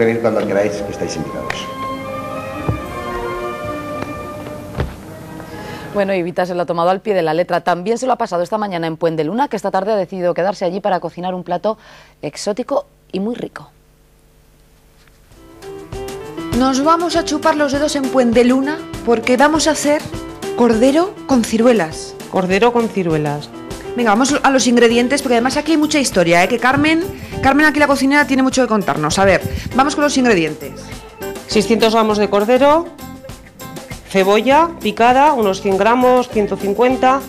venir cuando queráis, que estáis invitados. Bueno, Evita se lo ha tomado al pie de la letra. También se lo ha pasado esta mañana en Puendeluna, que esta tarde ha decidido quedarse allí para cocinar un plato exótico y muy rico. Nos vamos a chupar los dedos en Puendeluna porque vamos a hacer cordero con ciruelas. Cordero con ciruelas. Venga, vamos a los ingredientes, porque además aquí hay mucha historia, que Carmen aquí la cocinera tiene mucho que contarnos. A ver, vamos con los ingredientes. 600 gramos de cordero, cebolla picada, unos 100 gramos, 150,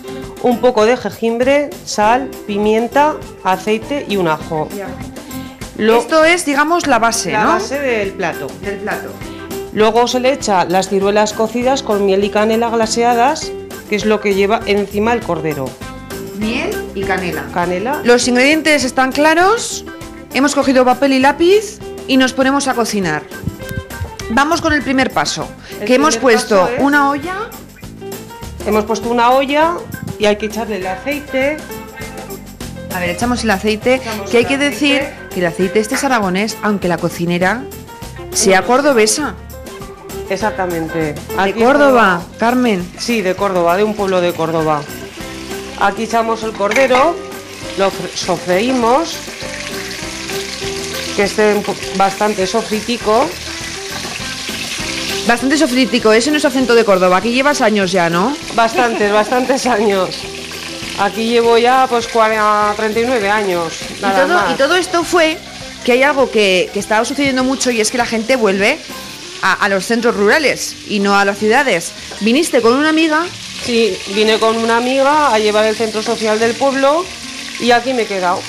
un poco de jengibre, sal, pimienta, aceite y un ajo. Esto es, digamos, la base, ¿no? La base del plato. Del plato. Luego se le echa las ciruelas cocidas con miel y canela glaseadas, que es lo que lleva encima el cordero. Miel y canela. Canela. Los ingredientes están claros, hemos cogido papel y lápiz y nos ponemos a cocinar. Vamos con el primer paso, que hemos puesto una olla. Hemos puesto una olla y hay que echarle el aceite. A ver, echamos el aceite, que hay que decir que el aceite este es aragonés, aunque la cocinera sea cordobesa. Exactamente. ¿De Córdoba, Carmen? Sí, de Córdoba, de un pueblo de Córdoba. Aquí echamos el cordero, lo sofreímos, que esté bastante sofritico. Bastante sofrítico, ese no es acento de Córdoba, aquí llevas años ya, ¿no? Bastantes años. Aquí llevo ya pues 39 años, nada más. Y todo esto fue que hay algo que estaba sucediendo mucho, y es que la gente vuelve a los centros rurales y no a las ciudades. ¿Viniste con una amiga? Sí, vine con una amiga a llevar el centro social del pueblo y aquí me he quedado.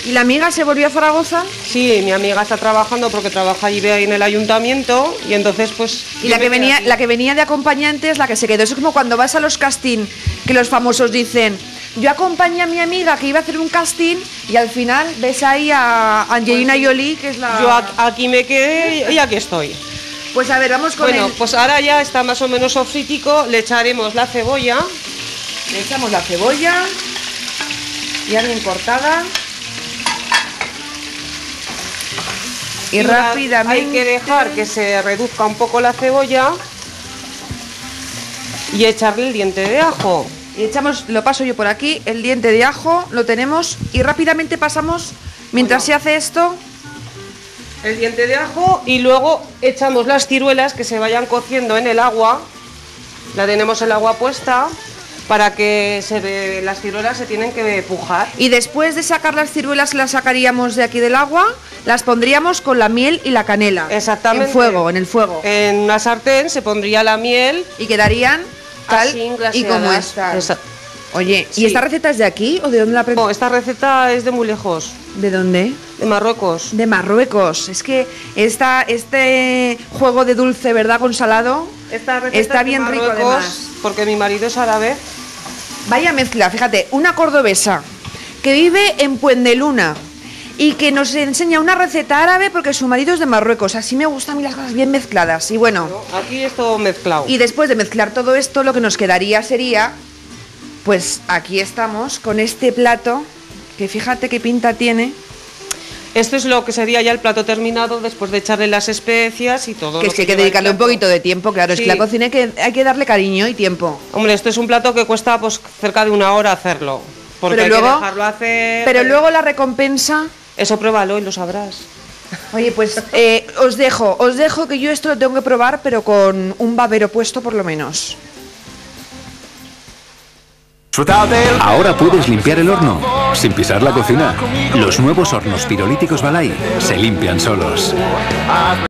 ¿Y la amiga se volvió a Zaragoza? Sí, mi amiga está trabajando porque trabaja allí en el ayuntamiento y entonces pues... Y la que venía de acompañante es la que se quedó. Es como cuando vas a los casting, que los famosos dicen: yo acompañé a mi amiga que iba a hacer un casting, y al final ves ahí a Angelina Jolie, que es la... Yo aquí me quedé y aquí estoy. Pues a ver, vamos con Bueno, pues ahora ya está más o menos sofrítico, le echaremos la cebolla. Le echamos la cebolla, ya bien cortada. Y rápidamente... Hay que dejar que se reduzca un poco la cebolla y echarle el diente de ajo. Y echamos, lo paso yo por aquí, el diente de ajo, lo tenemos, y rápidamente pasamos, mientras se hace esto... El diente de ajo, y luego echamos las ciruelas que se vayan cociendo en el agua. La tenemos el agua puesta para que las ciruelas se tienen que pujar. Y después de sacar las ciruelas, que las sacaríamos de aquí del agua, las pondríamos con la miel y la canela. Exactamente. En el fuego. En una sartén se pondría la miel y quedarían tal y como están. Oye, ¿y esta receta es de aquí o de dónde la aprendiste? No, esta receta es de muy lejos. ¿De dónde? De Marruecos. De Marruecos. Es que este juego de dulce, ¿verdad?, con salado, está bien rico además. Porque mi marido es árabe. Vaya mezcla, fíjate, una cordobesa que vive en Puendeluna y que nos enseña una receta árabe porque su marido es de Marruecos. Así me gustan a mí las cosas bien mezcladas. Y bueno, aquí es todo mezclado. Y después de mezclar todo esto, lo que nos quedaría sería... Pues aquí estamos con este plato, que fíjate qué pinta tiene. Esto es lo que sería ya el plato terminado después de echarle las especias y todo. Que es que hay que dedicarle un poquito de tiempo, claro, sí. Es que la cocina hay que darle cariño y tiempo. Hombre, esto es un plato que cuesta pues cerca de una hora hacerlo, porque pero hay luego, que dejarlo hacer. Pero luego la recompensa... Eso pruébalo y lo sabrás. Oye, pues os dejo que yo esto lo tengo que probar, pero con un babero puesto por lo menos. Ahora puedes limpiar el horno sin pisar la cocina. Los nuevos hornos pirolíticos Balay se limpian solos.